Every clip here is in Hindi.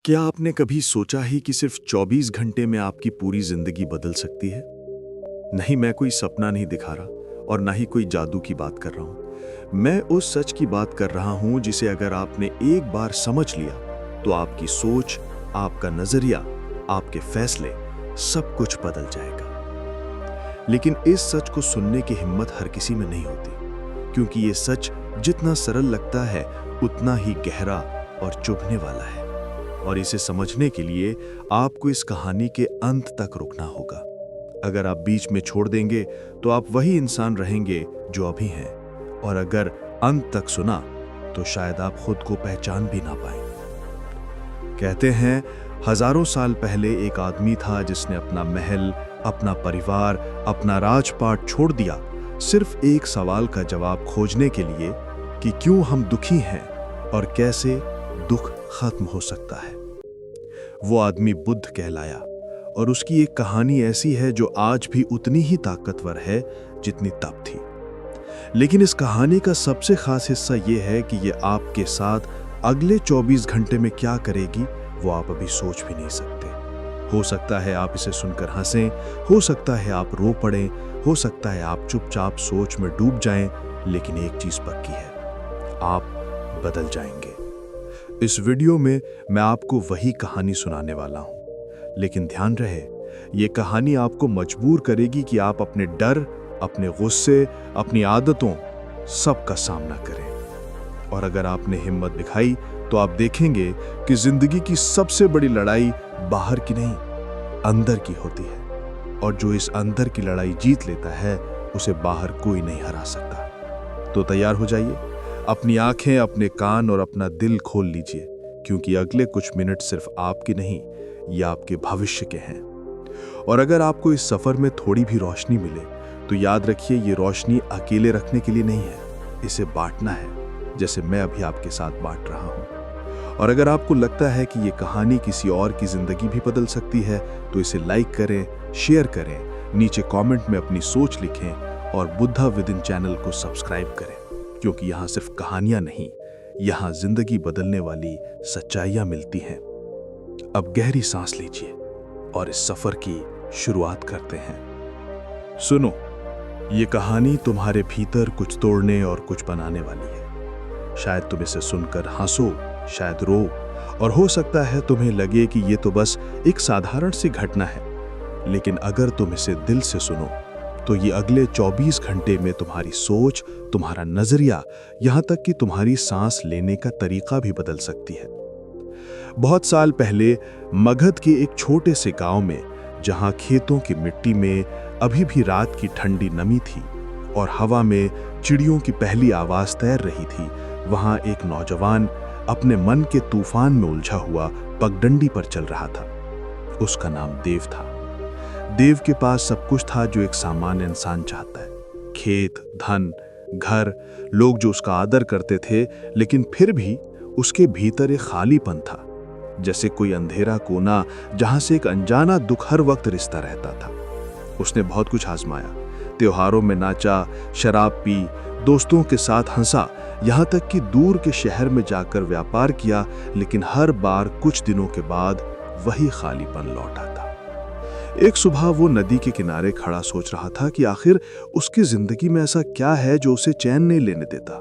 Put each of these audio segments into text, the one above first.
क्या आपने कभी सोचा ही कि सिर्फ 24 घंटे में आपकी पूरी जिंदगी बदल सकती है? नहीं, मैं कोई सपना नहीं दिखा रहा और ना ही कोई जादू की बात कर रहा हूं। मैं उस सच की बात कर रहा हूं जिसे अगर आपने एक बार समझ लिया तो आपकी सोच, आपका नजरिया, आपके फैसले, सब कुछ बदल जाएगा। लेकिन इस सच को सुनने की हिम्मत हर किसी में नहीं होती, क्योंकि ये सच जितना सरल लगता है उतना ही गहरा और चुभने वाला है। और इसे समझने के लिए आपको इस कहानी के अंत तक रुकना होगा। अगर आप बीच में छोड़ देंगे तो आप वही इंसान रहेंगे जो अभी हैं, और अगर अंत तक सुना तो शायद आप खुद को पहचान भी ना पाएं। कहते हैं हजारों साल पहले एक आदमी था जिसने अपना महल, अपना परिवार, अपना राजपाट छोड़ दिया, सिर्फ एक सवाल का जवाब खोजने के लिए कि क्यों हम दुखी हैं और कैसे दुख खत्म हो सकता है। वो आदमी बुद्ध कहलाया, और उसकी एक कहानी ऐसी है जो आज भी उतनी ही ताकतवर है जितनी तब थी। लेकिन इस कहानी का सबसे खास हिस्सा ये है कि ये आपके साथ अगले 24 घंटे में क्या करेगी वो आप अभी सोच भी नहीं सकते। हो सकता है आप इसे सुनकर हंसें, हो सकता है आप रो पड़ें, हो सकता है आप चुपचाप सोच में डूब जाएं, लेकिन एक चीज पक्की है, आप बदल जाएंगे। इस वीडियो में मैं आपको वही कहानी सुनाने वाला हूं, लेकिन ध्यान रहे, ये कहानी आपको मजबूर करेगी कि आप अपने डर, अपने गुस्से, अपनी आदतों, सब का सामना करें। और अगर आपने हिम्मत दिखाई तो आप देखेंगे कि जिंदगी की सबसे बड़ी लड़ाई बाहर की नहीं, अंदर की होती है, और जो इस अंदर की लड़ाई जीत लेता है उसे बाहर कोई नहीं हरा सकता। तो तैयार हो जाइए, अपनी आंखें, अपने कान और अपना दिल खोल लीजिए, क्योंकि अगले कुछ मिनट सिर्फ आपके नहीं, ये आपके भविष्य के हैं। और अगर आपको इस सफर में थोड़ी भी रोशनी मिले तो याद रखिए, ये रोशनी अकेले रखने के लिए नहीं है, इसे बांटना है, जैसे मैं अभी आपके साथ बांट रहा हूं। और अगर आपको लगता है कि ये कहानी किसी और की जिंदगी भी बदल सकती है तो इसे लाइक करें, शेयर करें, नीचे कमेंट में अपनी सोच लिखें और बुद्धा विदिन चैनल को सब्सक्राइब करें, क्योंकि यहाँ सिर्फ कहानियां नहीं, यहाँ जिंदगी बदलने वाली सच्चाइयां मिलती हैं। अब गहरी सांस लीजिए और इस सफर की शुरुआत करते हैं। सुनो, ये कहानी तुम्हारे भीतर कुछ तोड़ने और कुछ बनाने वाली है। शायद तुम इसे सुनकर हंसो, शायद रो, और हो सकता है तुम्हें लगे कि ये तो बस एक साधारण सी घटना है। लेकिन अगर तुम इसे दिल से सुनो तो ये अगले 24 घंटे में तुम्हारी सोच, तुम्हारा नजरिया, यहाँ तक कि तुम्हारी सांस लेने का तरीका भी बदल सकती है। बहुत साल पहले मगध के एक छोटे से गांव में, जहाँ खेतों की मिट्टी में अभी भी रात की ठंडी नमी थी और हवा में चिड़ियों की पहली आवाज तैर रही थी, वहाँ एक नौजवान अपने मन के तूफान में उलझा हुआ पगडंडी पर चल रहा था। उसका नाम देव था। देव के पास सब कुछ था जो एक सामान्य इंसान चाहता है, खेत, धन, घर, लोग जो उसका आदर करते थे, लेकिन फिर भी उसके भीतर एक खालीपन था, जैसे कोई अंधेरा कोना जहां से एक अनजाना दुख हर वक्त रिश्ता रहता था। उसने बहुत कुछ आजमाया, त्योहारों में नाचा, शराब पी, दोस्तों के साथ हंसा, यहाँ तक कि दूर के शहर में जाकर व्यापार किया, लेकिन हर बार कुछ दिनों के बाद वही खालीपन लौट आता। एक सुबह वो नदी के किनारे खड़ा सोच रहा था कि आखिर उसकी जिंदगी में ऐसा क्या है जो उसे चैन नहीं लेने देता।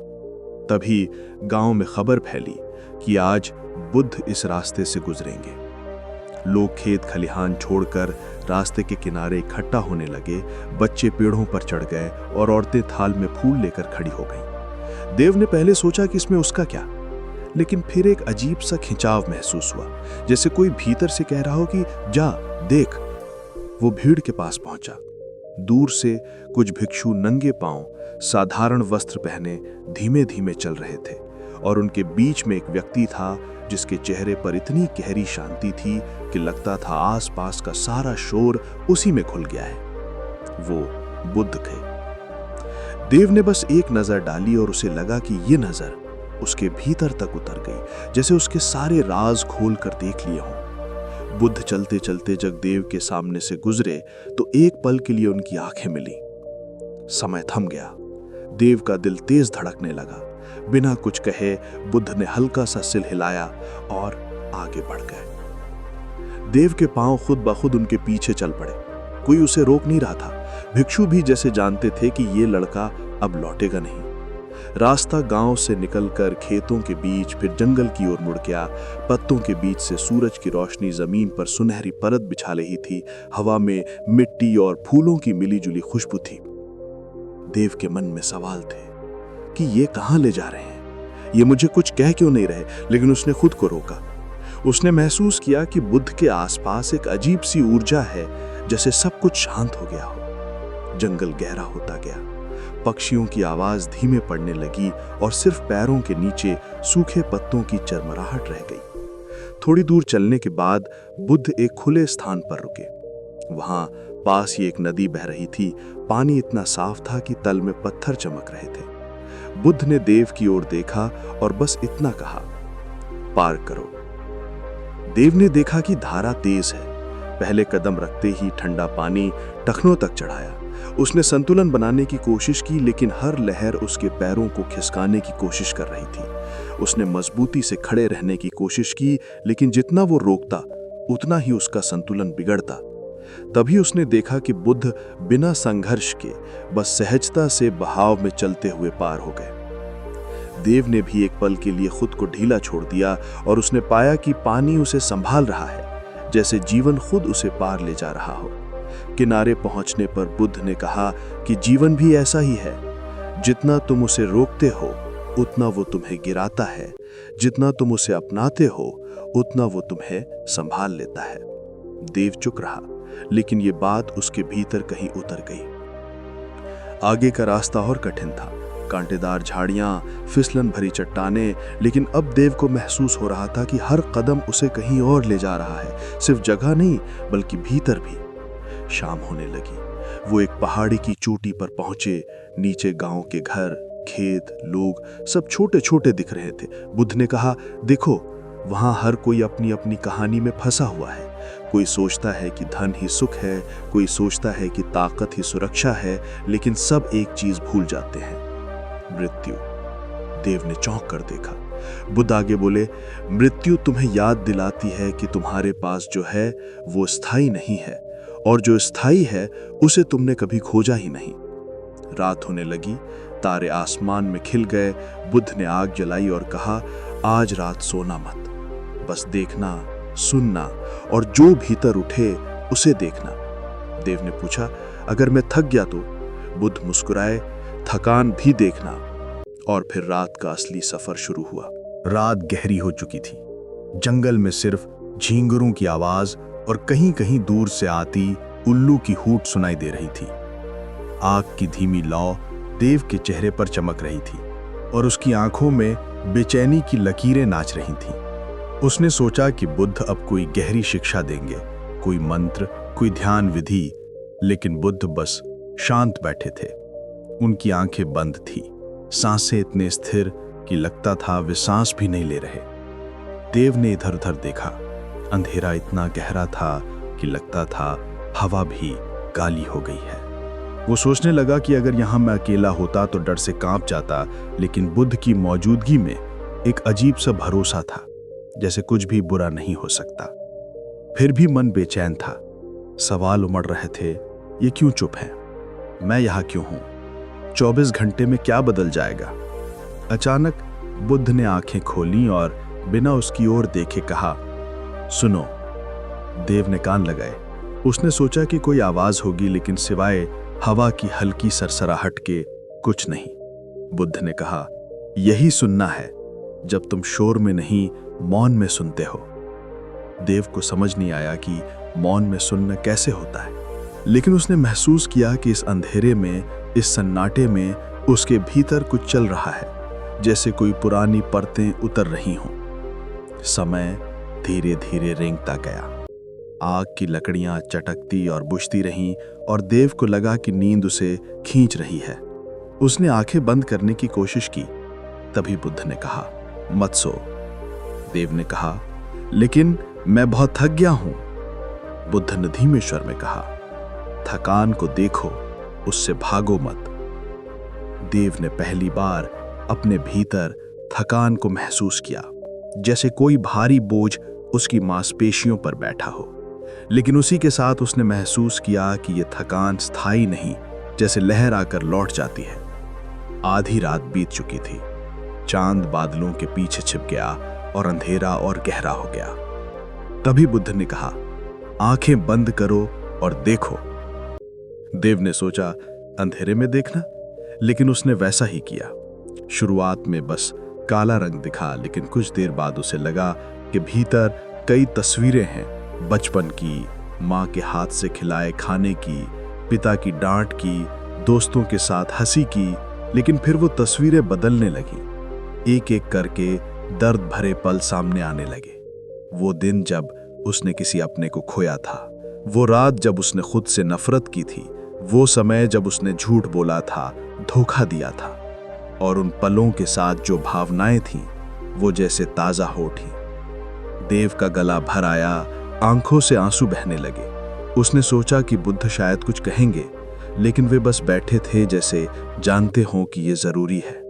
तभी गांव में खबर फैली कि आज बुद्ध इस रास्ते से गुजरेंगे। लोग खेत खलिहान छोड़कर रास्ते के किनारे इकट्ठा होने लगे, बच्चे पेड़ों पर चढ़ गए और औरतें थाल में फूल लेकर खड़ी हो गईं। देव ने पहले सोचा कि इसमें उसका क्या, लेकिन फिर एक अजीब सा खिंचाव महसूस हुआ, जैसे कोई भीतर से कह रहा हो कि जा देख। वो भीड़ के पास पहुंचा। दूर से कुछ भिक्षु नंगे पांव, साधारण वस्त्र पहने धीमे धीमे चल रहे थे, और उनके बीच में एक व्यक्ति था जिसके चेहरे पर इतनी गहरी शांति थी कि लगता था आसपास का सारा शोर उसी में घुल गया है। वो बुद्ध थे। देव ने बस एक नजर डाली और उसे लगा कि ये नजर उसके भीतर तक उतर गई, जैसे उसके सारे राज खोल कर देख लिए हों। बुद्ध चलते चलते जब देव के सामने से गुजरे तो एक पल के लिए उनकी आंखें मिली। समय थम गया। देव का दिल तेज धड़कने लगा। बिना कुछ कहे बुद्ध ने हल्का सा सिर हिलाया और आगे बढ़ गए। देव के पांव खुद ब खुद उनके पीछे चल पड़े। कोई उसे रोक नहीं रहा था। भिक्षु भी जैसे जानते थे कि ये लड़का अब लौटेगा नहीं। रास्ता गांव से निकलकर खेतों के बीच फिर जंगल की ओर मुड़ गया। पत्तों के बीच से सूरज की रोशनी जमीन पर सुनहरी परत बिछा रही थी। हवा में मिट्टी और फूलों की मिलीजुली खुशबू थी। देव के मन में सवाल थे कि ये कहां ले जा रहे हैं, ये मुझे कुछ कह क्यों नहीं रहे। लेकिन उसने खुद को रोका। उसने महसूस किया कि बुद्ध के आसपास एक अजीब सी ऊर्जा है, जैसे सब कुछ शांत हो गया हो। जंगल गहरा होता गया। पक्षियों की आवाज धीमे पड़ने लगी और सिर्फ पैरों के नीचे सूखे पत्तों की चरमराहट रह गई। थोड़ी दूर चलने के बाद बुद्ध एक खुले स्थान पर रुके। वहां पास ही एक नदी बह रही थी। पानी इतना साफ था कि तल में पत्थर चमक रहे थे। बुद्ध ने देव की ओर देखा और बस इतना कहा, पार करो। देव ने देखा कि धारा तेज है। पहले कदम रखते ही ठंडा पानी टखनों तक चढ़ाया। उसने संतुलन बनाने की कोशिश की, लेकिन हर लहर उसके पैरों को खिसकाने की कोशिश कर रही थी। उसने मजबूती से खड़े रहने की कोशिश की, लेकिन जितना वो रोकता उतना ही उसका संतुलन बिगड़ता। तभी उसने देखा कि बुद्ध बिना संघर्ष के बस सहजता से बहाव में चलते हुए पार हो गए। देव ने भी एक पल के लिए खुद को ढीला छोड़ दिया और उसने पाया कि पानी उसे संभाल रहा है, जैसे जीवन खुद उसे पार ले जा रहा हो। किनारे पहुंचने पर बुद्ध ने कहा कि जीवन भी ऐसा ही है। जितना तुम उसे रोकते हो उतना वो तुम्हें गिराता है, जितना तुम उसे अपनाते हो उतना वो तुम्हें संभाल लेता है। देव चुप रहा, लेकिन ये बात उसके भीतर कहीं उतर गई। आगे का रास्ता और कठिन था। कांटेदार झाड़ियां, फिसलन भरी चट्टानें, लेकिन अब देव को महसूस हो रहा था कि हर कदम उसे कहीं और ले जा रहा है। सिर्फ जगह नहीं, बल्कि भीतर भी। शाम होने लगी। वो एक पहाड़ी की चोटी पर पहुंचे। नीचे गांव के घर, खेत, लोग सब छोटे छोटे दिख रहे थे। बुद्ध ने कहा, देखो, वहां हर कोई अपनी अपनी कहानी में फंसा हुआ है। कोई सोचता है कि धन ही सुख है, कोई सोचता है कि ताकत ही सुरक्षा है, लेकिन सब एक चीज भूल जाते हैं, मृत्यु। देव ने चौंक कर देखा। बुद्ध आगे बोले, मृत्यु तुम्हें याद दिलाती है कि तुम्हारे पास जो है वो स्थायी नहीं है, और जो स्थायी है उसे तुमने कभी खोजा ही नहीं। रात होने लगी। तारे आसमान में खिल गए। बुद्ध ने आग जलाई और कहा, आज रात सोना मत, बस देखना, सुनना और जो भीतर उठे उसे देखना। देव ने पूछा, अगर मैं थक गया तो? बुद्ध मुस्कुराए, थकान भी देखना। और फिर रात का असली सफर शुरू हुआ। रात गहरी हो चुकी थी। जंगल में सिर्फ झींगुरों की आवाज और कहीं कहीं दूर से आती उल्लू की हूट सुनाई दे रही थी। आग की धीमी लौ देव के चेहरे पर चमक रही थी और उसकी आंखों में बेचैनी की लकीरें नाच रही थीं। उसने सोचा कि बुद्ध अब कोई गहरी शिक्षा देंगे, कोई मंत्र, कोई ध्यान विधि, लेकिन बुद्ध बस शांत बैठे थे। उनकी आंखें बंद थी, सांसें इतने स्थिर कि लगता था वे सांस भी नहीं ले रहे। देव ने इधर उधर देखा। अंधेरा इतना गहरा था कि लगता था हवा भी काली हो गई है। वो सोचने लगा कि अगर यहां मैं अकेला होता तो डर से कांप जाता, लेकिन बुद्ध की मौजूदगी में एक अजीब सा भरोसा था, जैसे कुछ भी बुरा नहीं हो सकता। फिर भी मन बेचैन था। सवाल उमड़ रहे थे, ये क्यों चुप है? मैं यहां क्यों हूं? 24 घंटे में क्या बदल जाएगा? अचानक बुद्ध ने आंखें खोली और बिना उसकी ओर देखे कहा, सुनो। देव ने कान लगाए। उसने सोचा कि कोई आवाज होगी, लेकिन सिवाय हवा की हल्की सरसराहट के कुछ नहीं। बुद्ध ने कहा, यही सुनना है जब तुम शोर में नहीं, मौन में सुनते हो। देव को समझ नहीं आया कि मौन में सुनना कैसे होता है, लेकिन उसने महसूस किया कि इस अंधेरे में, इस सन्नाटे में उसके भीतर कुछ चल रहा है, जैसे कोई पुरानी परतें उतर रही हों। समय धीरे धीरे रेंगता गया। आग की लकड़ियां चटकती और बुझती रहीं और देव को लगा कि नींद उसे खींच रही है। उसने आंखें बंद करने की कोशिश की। तभी बुद्ध ने कहा, मत सो। देव ने कहा, लेकिन मैं बहुत थक गया हूं। बुद्ध ने धीमे स्वर में कहा, थकान को देखो, उससे भागो मत। देव ने पहली बार अपने भीतर थकान को महसूस किया, जैसे कोई भारी बोझ उसकी मांसपेशियों पर बैठा हो। लेकिन उसी के साथ उसने महसूस किया कि यह थकान स्थायी नहीं, जैसे लहर आकर लौट जाती है। आधी रात बीत चुकी थी। चांद बादलों के पीछे छिप गया और अंधेरा और गहरा हो गया। तभी बुद्ध ने कहा, आंखें बंद करो और देखो। देव ने सोचा, अंधेरे में देखना, लेकिन उसने वैसा ही किया। शुरुआत में बस काला रंग दिखा, लेकिन कुछ देर बाद उसे लगा कि भीतर कई तस्वीरें हैं, बचपन की, माँ के हाथ से खिलाए खाने की, पिता की डांट की, दोस्तों के साथ हंसी की। लेकिन फिर वो तस्वीरें बदलने लगी। एक एक करके दर्द भरे पल सामने आने लगे। वो दिन जब उसने किसी अपने को खोया था, वो रात जब उसने खुद से नफरत की थी, वो समय जब उसने झूठ बोला था, धोखा दिया था। और उन पलों के साथ जो भावनाएं थीं, वो जैसे ताजा हो उठी। देव का गला भर आया, आंखों से आंसू बहने लगे। उसने सोचा कि बुद्ध शायद कुछ कहेंगे, लेकिन वे बस बैठे थे, जैसे जानते हों कि ये जरूरी है।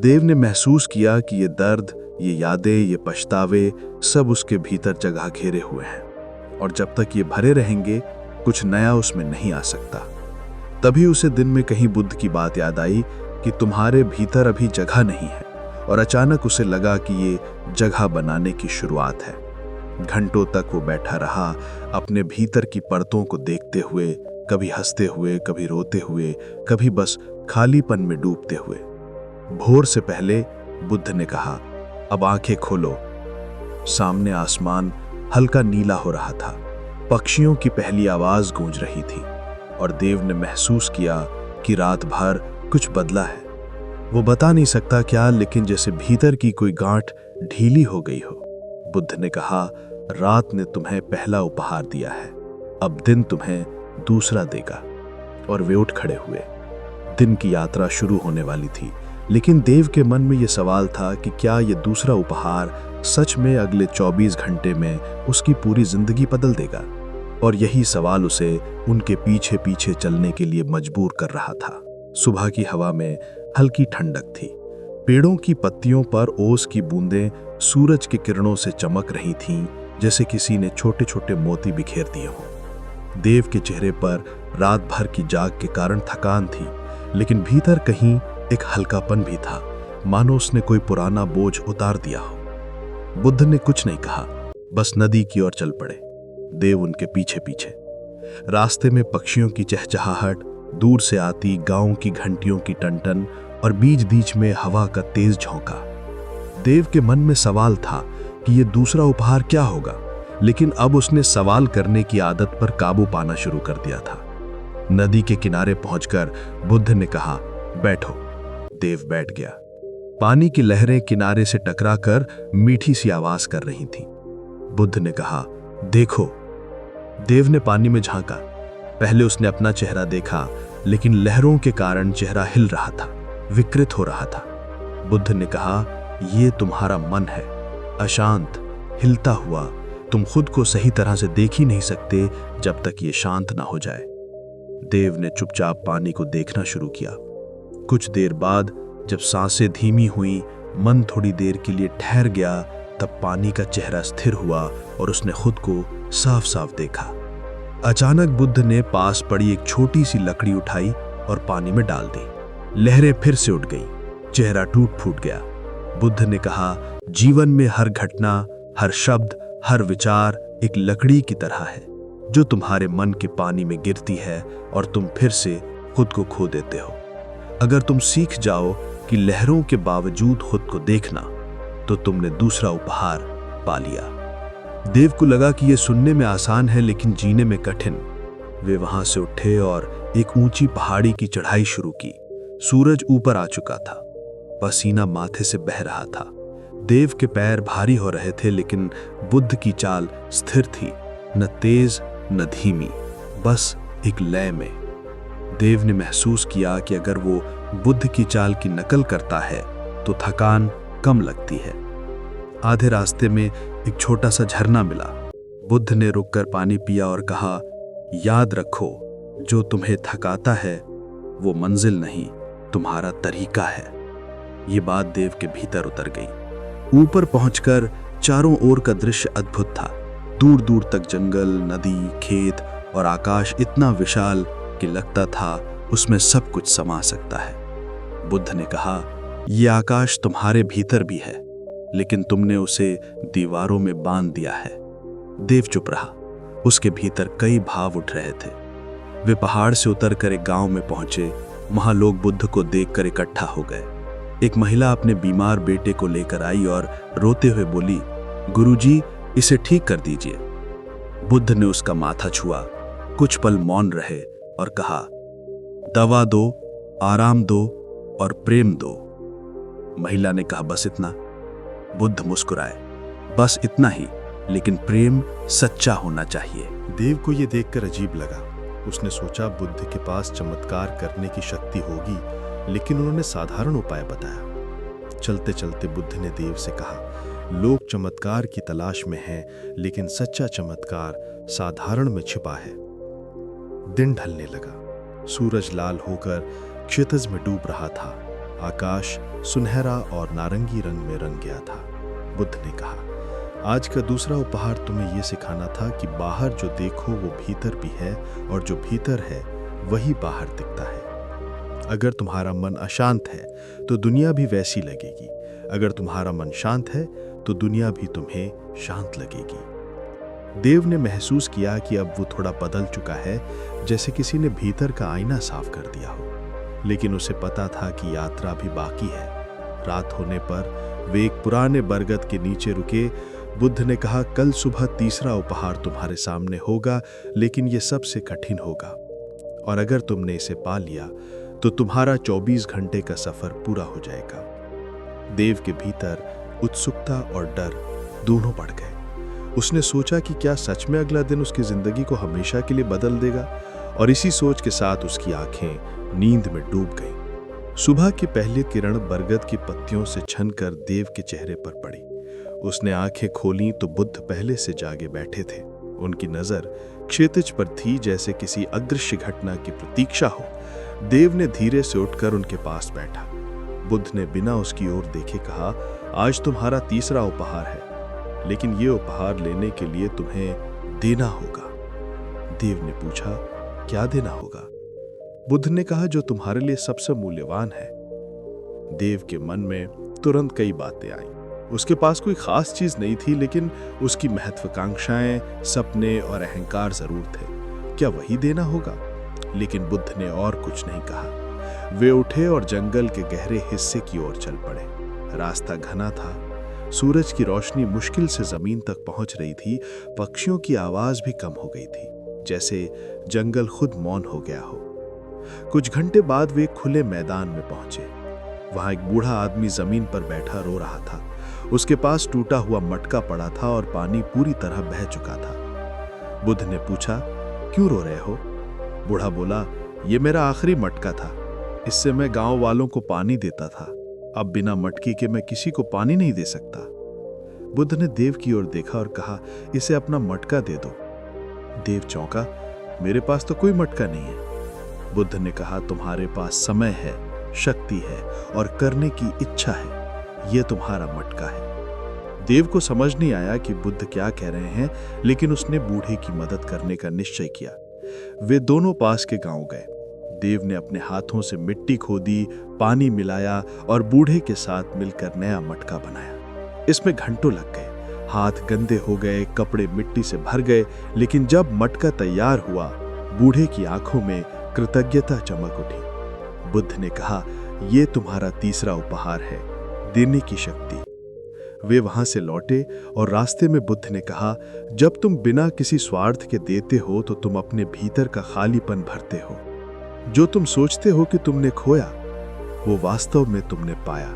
देव ने महसूस किया कि ये दर्द, ये यादें, ये पछतावे सब उसके भीतर जगह घेरे हुए हैं, और जब तक ये भरे रहेंगे कुछ नया उसमें नहीं आ सकता। तभी उसे दिन में कहीं बुद्ध की बात याद आई कि तुम्हारे भीतर अभी जगह नहीं है, और अचानक उसे लगा कि ये जगह बनाने की शुरुआत है। घंटों तक वो बैठा रहा, अपने भीतर की परतों को देखते हुए, कभी हंसते हुए, कभी रोते हुए, कभी बस खालीपन में डूबते हुए। भोर से पहले बुद्ध ने कहा, अब आंखें खोलो। सामने आसमान हल्का नीला हो रहा था, पक्षियों की पहली आवाज गूंज रही थी, और देव ने महसूस किया कि रात भर कुछ बदला है। वो बता नहीं सकता क्या, लेकिन जैसे भीतर की कोई गांठ ढीली हो गई हो। बुद्ध ने कहा, रात ने तुम्हें पहला उपहार दिया है, अब दिन तुम्हें दूसरा देगा। और वे उठ खड़े हुए। दिन की यात्रा शुरू होने वाली थी, लेकिन देव के मन में यह सवाल था कि क्या यह दूसरा उपहार सच में अगले 24 घंटे में उसकी पूरी जिंदगी बदल देगा। और यही सवाल उसे उनके पीछे पीछे चलने के लिए मजबूर कर रहा था। सुबह की हवा में हल्की ठंडक थी। पेड़ों की पत्तियों पर ओस की बूंदें सूरज की किरणों से चमक रही थीं, जैसे किसी ने छोटे छोटे मोती बिखेर दिए हों। देव के चेहरे पर रात भर की जाग के कारण थकान थी, लेकिन भीतर कहीं एक हल्कापन भी था, मानो उसने कोई पुराना बोझ उतार दिया हो। बुद्ध ने कुछ नहीं कहा, बस नदी की ओर चल पड़े। देव उनके पीछे पीछे। रास्ते में पक्षियों की चहचहाहट, दूर से आती गांव की घंटियों की टनटन, और बीच बीच में हवा का तेज झोंका। देव के मन में सवाल था कि यह दूसरा उपहार क्या होगा, लेकिन अब उसने सवाल करने की आदत पर काबू पाना शुरू कर दिया था। नदी के किनारे पहुंचकर बुद्ध ने कहा, बैठो। देव बैठ गया। पानी की लहरें किनारे से टकराकर मीठी सी आवाज कर रही थीं। बुद्ध ने कहा, देखो। देव ने पानी में झांका। पहले उसने अपना चेहरा देखा, लेकिन लहरों के कारण चेहरा हिल रहा था, विकृत हो रहा था। बुद्ध ने कहा, यह तुम्हारा मन है, अशांत, हिलता हुआ। तुम खुद को सही तरह से देख ही नहीं सकते जब तक ये शांत ना हो जाए। देव ने चुपचाप पानी को देखना शुरू किया। कुछ देर बाद जब सांसें धीमी हुई, मन थोड़ी देर के लिए ठहर गया, तब पानी का चेहरा स्थिर हुआ और उसने खुद को साफ साफ देखा। अचानक बुद्ध ने पास पड़ी एक छोटी सी लकड़ी उठाई और पानी में डाल दी। लहरें फिर से उठ गईं, चेहरा टूट फूट गया। बुद्ध ने कहा, जीवन में हर घटना, हर शब्द, हर विचार एक लकड़ी की तरह है, जो तुम्हारे मन के पानी में गिरती है और तुम फिर से खुद को खो देते हो। अगर तुम सीख जाओ कि लहरों के बावजूद खुद को देखना, तो तुमने दूसरा उपहार पा लिया। देव को लगा कि यह सुनने में आसान है, लेकिन जीने में कठिन। वे वहां से उठे और एक ऊंची पहाड़ी की चढ़ाई शुरू की। सूरज ऊपर आ चुका था, पसीना माथे से बह रहा था। देव के पैर भारी हो रहे थे, लेकिन बुद्ध की चाल स्थिर थी, न तेज न धीमी, बस एक लय में। देव ने महसूस किया कि अगर वो बुद्ध की चाल की नकल करता है तो थकान कम लगती है। आधे रास्ते में एक छोटा सा झरना मिला। बुद्ध ने रुककर पानी पिया और कहा, याद रखो, जो तुम्हें थकाता है वो मंजिल नहीं, तुम्हारा तरीका है। ये बात देव के भीतर उतर गई। ऊपर पहुंचकर चारों ओर का दृश्य अद्भुत था। दूर दूर तक जंगल, नदी, खेत और आकाश इतना विशाल कि लगता था उसमें सब कुछ समा सकता है। बुद्ध ने कहा, यह आकाश तुम्हारे भीतर भी है, लेकिन तुमने उसे दीवारों में बांध दिया है। देव चुप रहा। उसके भीतर कई भाव उठ रहे थे। वे पहाड़ से उतरकर एक गांव में पहुंचे। वहां लोग बुद्ध को देखकर इकट्ठा हो गए। एक महिला अपने बीमार बेटे को लेकर आई और रोते हुए बोली, गुरुजी, इसे ठीक कर दीजिए। बुद्ध ने उसका माथा छुआ, कुछ पल मौन रहे और कहा, दवा दो, आराम दो और प्रेम दो। महिला ने कहा, बस इतना। बुद्ध मुस्कुराए, बस इतना ही, लेकिन प्रेम सच्चा होना चाहिए। देव को यह देखकर अजीब लगा। उसने सोचा बुद्ध के पास चमत्कार करने की शक्ति होगी, लेकिन उन्होंने साधारण उपाय बताया। चलते चलते बुद्ध ने देव से कहा, लोग चमत्कार की तलाश में हैं, लेकिन सच्चा चमत्कार साधारण में छिपा है। दिन ढलने लगा। सूरज लाल होकर क्षितिज में डूब रहा था। आकाश सुनहरा और नारंगी रंग में रंग गया था। बुद्ध ने कहा, आज का दूसरा उपहार तुम्हें यह सिखाना था कि बाहर जो देखो वो भीतर भी है, और जो भीतर है वही बाहर दिखता है। अगर तुम्हारा मन अशांत है तो दुनिया भी वैसी लगेगी। अगर तुम्हारा मन शांत है तो दुनिया भी तुम्हें शांत लगेगी। देव ने महसूस किया कि अब वो थोड़ा बदल चुका है, जैसे किसी ने भीतर का आईना साफ कर दिया हो। लेकिन उसे पता था कि यात्रा भी बाकी है। रात होने पर वे एक पुराने बरगद के नीचे रुके। बुद्ध ने कहा, कल सुबह तीसरा उपहार तुम्हारे सामने होगा, लेकिन यह सबसे कठिन होगा, और अगर तुमने इसे पा लिया तो तुम्हारा 24 घंटे का सफर पूरा हो जाएगा। देव के भीतर उत्सुकता और डर दोनों बढ़ गए। उसने सोचा कि क्या सच में अगला दिन उसकी जिंदगी को हमेशा के लिए बदल देगा, और इसी सोच के साथ उसकी आंखें नींद में डूब गईं। सुबह की पहली किरण बरगद की पत्तियों से छनकर देव के चेहरे पर पड़ी। उसने आंखें खोलीं तो बुद्ध पहले से जागे बैठे थे। उनकी नजर क्षितिज पर थी, जैसे किसी अदृश्य घटना की प्रतीक्षा हो। देव ने धीरे से उठकर उनके पास बैठा। बुद्ध ने बिना उसकी ओर देखे कहा, आज तुम्हारा तीसरा उपहार है, लेकिन ये उपहार लेने के लिए तुम्हें देना होगा। देव ने पूछा, क्या देना होगा? बुद्ध ने कहा, जो तुम्हारे लिए सबसे मूल्यवान है। देव के मन में तुरंत कई बातें आईं। उसके पास कोई खास चीज नहीं थी, लेकिन उसकी महत्वाकांक्षाएं, सपने और अहंकार जरूर थे। क्या वही देना होगा? लेकिन बुद्ध ने और कुछ नहीं कहा। वे उठे और जंगल के गहरे हिस्से की ओर चल पड़े। रास्ता घना था। सूरज की रोशनी मुश्किल से जमीन तक पहुंच रही थी। पक्षियों की आवाज भी कम हो गई थी, जैसे जंगल खुद मौन हो गया हो। कुछ घंटे बाद वे खुले मैदान में पहुंचे। वहां एक बूढ़ा आदमी जमीन पर बैठा रो रहा था। उसके पास टूटा हुआ मटका पड़ा था और पानी पूरी तरह बह चुका था। बुद्ध ने पूछा, क्यों रो रहे हो? बूढ़ा बोला, ये मेरा आखिरी मटका था। इससे मैं गांव वालों को पानी देता था। अब बिना मटके के मैं किसी को पानी नहीं दे सकता। बुद्ध ने देव की ओर देखा और कहा, इसे अपना मटका दे दो। देव चौंका, मेरे पास तो कोई मटका नहीं है। बुद्ध ने कहा, तुम्हारे पास समय है, शक्ति है और करने की इच्छा है। यह तुम्हारा मटका है। देव को समझ नहीं आया कि बुद्ध क्या कह रहे हैं, लेकिन उसने बूढ़े की मदद करने का निश्चय किया। वे दोनों पास के गांव गए। देव ने अपने हाथों से मिट्टी खोदी, पानी मिलाया और बूढ़े के साथ मिलकर नया मटका बनाया। इसमें घंटों लग गए। हाथ गंदे हो गए, कपड़े मिट्टी से भर गए, लेकिन जब मटका तैयार हुआ, बूढ़े की आंखों में कृतज्ञता चमक उठी। बुद्ध ने कहा, यह तुम्हारा तीसरा उपहार है, देने की शक्ति। वे वहां से लौटे और रास्ते में बुद्ध ने कहा, जब तुम बिना किसी स्वार्थ के देते हो तो तुम अपने भीतर का खालीपन भरते हो। जो तुम सोचते हो कि तुमने खोया, वो वास्तव में तुमने पाया।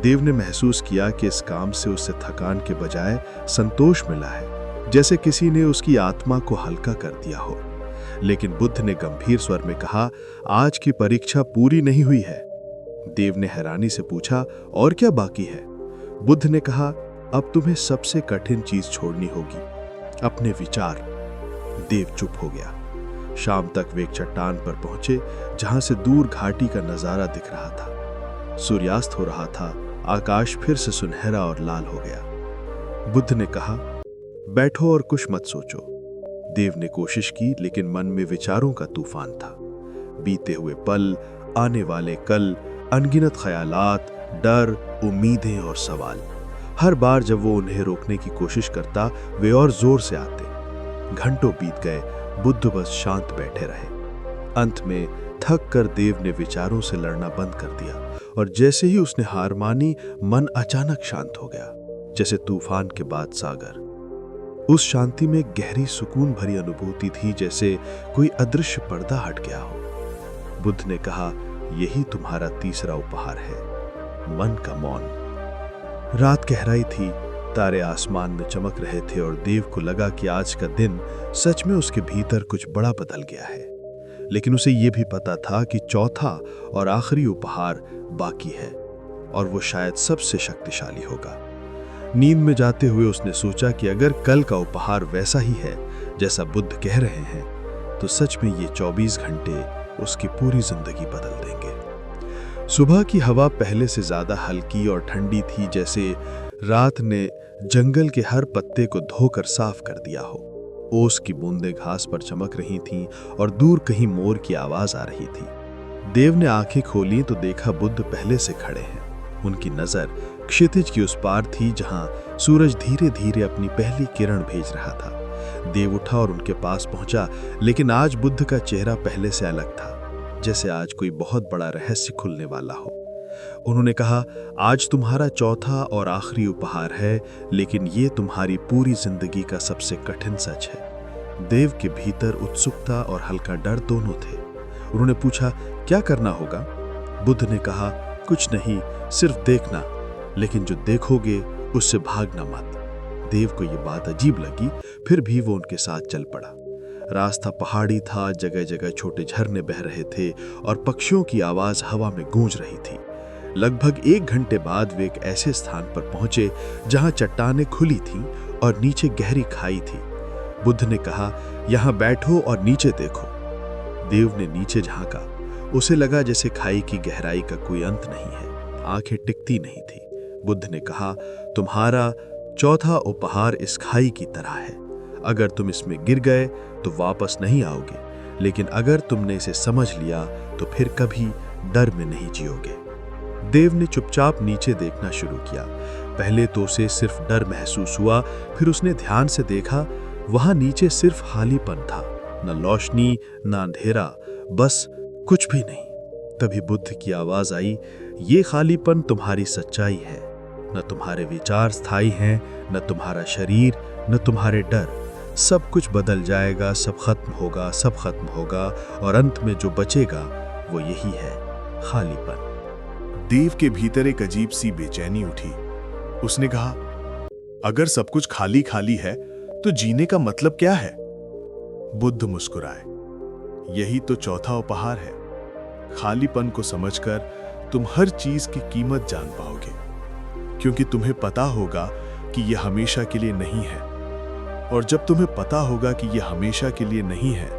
देव ने महसूस किया कि इस काम से उसे थकान के बजाय संतोष मिला है, जैसे किसी ने उसकी आत्मा को हल्का कर दिया हो। लेकिन बुद्ध ने गंभीर स्वर में कहा, आज की परीक्षा पूरी नहीं हुई है। देव ने हैरानी से पूछा, और क्या बाकी है? बुद्ध ने कहा, अब तुम्हें सबसे कठिन चीज छोड़नी होगी, अपने विचार। देव चुप हो गया। शाम तक वे एक चट्टान पर पहुंचे, जहां से दूर घाटी का नजारा दिख रहा था। सूर्यास्त हो रहा था। आकाश फिर से सुनहरा और लाल हो गया। बुद्ध ने कहा, बैठो और कुछ मत सोचो। देव ने कोशिश की, लेकिन मन में विचारों का तूफान था। बीते हुए पल, आने वाले कल, अनगिनत ख्यालात, डर, उम्मीदें और सवाल। हर बार जब वो उन्हें रोकने की कोशिश करता, वे और जोर से आते। घंटों बीत गए, बुद्ध बस शांत बैठे रहे। अंत में थक कर देव ने विचारों से लड़ना बंद कर दिया, और जैसे ही उसने हार मानी, मन अचानक शांत हो गया, जैसे तूफान के बाद सागर। उस शांति में गहरी सुकून भरी अनुभूति थी, जैसे कोई अदृश्य पर्दा हट गया हो। बुद्ध ने कहा, यही तुम्हारा तीसरा उपहार है, मन का मौन। रात गहराई थी, तारे आसमान में चमक रहे थे, और देव को लगा कि आज का दिन सच में उसके भीतर कुछ बड़ा बदल गया है। लेकिन उसे यह भी पता था कि चौथा और आखिरी उपहार बाकी है, और वो शायद सबसे शक्तिशाली होगा। नींद में जाते हुए उसने सोचा कि अगर कल का उपहार वैसा ही है जैसा बुद्ध कह रहे हैं, तो सच में ये 24 घंटे उसकी पूरी जिंदगी बदल देंगे। सुबह की हवा पहले से ज्यादा हल्की और ठंडी थी, जैसे रात ने जंगल के हर पत्ते को धोकर साफ कर दिया हो। ओस की बूंदें घास पर चमक रही थीं, और दूर कहीं मोर की आवाज आ रही थी। देव ने आंखें खोली तो देखा बुद्ध पहले से खड़े हैं। उनकी नजर क्षितिज की उस पार थी, जहां सूरज धीरे धीरे अपनी पहली किरण भेज रहा था। देव उठा और उनके पास पहुंचा, लेकिन आज बुद्ध का चेहरा पहले से अलग था, जैसे आज कोई बहुत बड़ा रहस्य खुलने वाला हो। उन्होंने कहा, आज तुम्हारा चौथा और आखिरी उपहार है, लेकिन ये तुम्हारी पूरी जिंदगी का सबसे कठिन सच है। देव के भीतर उत्सुकता और हल्का डर दोनों थे। उन्होंने पूछा, क्या करना होगा? बुद्ध ने कहा, कुछ नहीं, सिर्फ देखना, लेकिन जो देखोगे उससे भागना मत। देव को यह बात अजीब लगी, फिर भी वो उनके साथ चल पड़ा। रास्ता पहाड़ी था, जगह जगह छोटे झरने बह रहे थे, और पक्षियों की आवाज हवा में गूंज रही थी। लगभग 1 घंटे बाद वे एक ऐसे स्थान पर पहुंचे जहां चट्टानें खुली थीं और नीचे गहरी खाई थी। बुद्ध ने कहा, यहां बैठो और नीचे देखो। देव ने नीचे झांका। उसे लगा जैसे खाई की गहराई का कोई अंत नहीं है। आंखें टिकती नहीं थी। बुद्ध ने कहा, तुम्हारा चौथा उपहार इस खाई की तरह है। अगर तुम इसमें गिर गए तो वापस नहीं आओगे, लेकिन अगर तुमने इसे समझ लिया तो फिर कभी डर में नहीं जियोगे। देव ने चुपचाप नीचे देखना शुरू किया। पहले तो उसे सिर्फ डर महसूस हुआ, फिर उसने ध्यान से देखा। वहां नीचे सिर्फ खालीपन था, न रोशनी न अंधेरा, बस कुछ भी नहीं। तभी बुद्ध की आवाज आई, ये खालीपन तुम्हारी सच्चाई है। न तुम्हारे विचार स्थायी हैं, न तुम्हारा शरीर, न तुम्हारे डर। सब कुछ बदल जाएगा, सब खत्म होगा, सब खत्म होगा, और अंत में जो बचेगा वो यही है, खालीपन। देव के भीतर एक अजीब सी बेचैनी उठी। उसने कहा, अगर सब कुछ खाली खाली है तो जीने का मतलब क्या है? बुद्ध मुस्कुराए, यही तो चौथा उपहार है। खालीपन को समझकर तुम हर चीज की कीमत जान पाओगे, क्योंकि तुम्हें पता होगा कि यह हमेशा के लिए नहीं है। और जब तुम्हें पता होगा कि यह हमेशा के लिए नहीं है,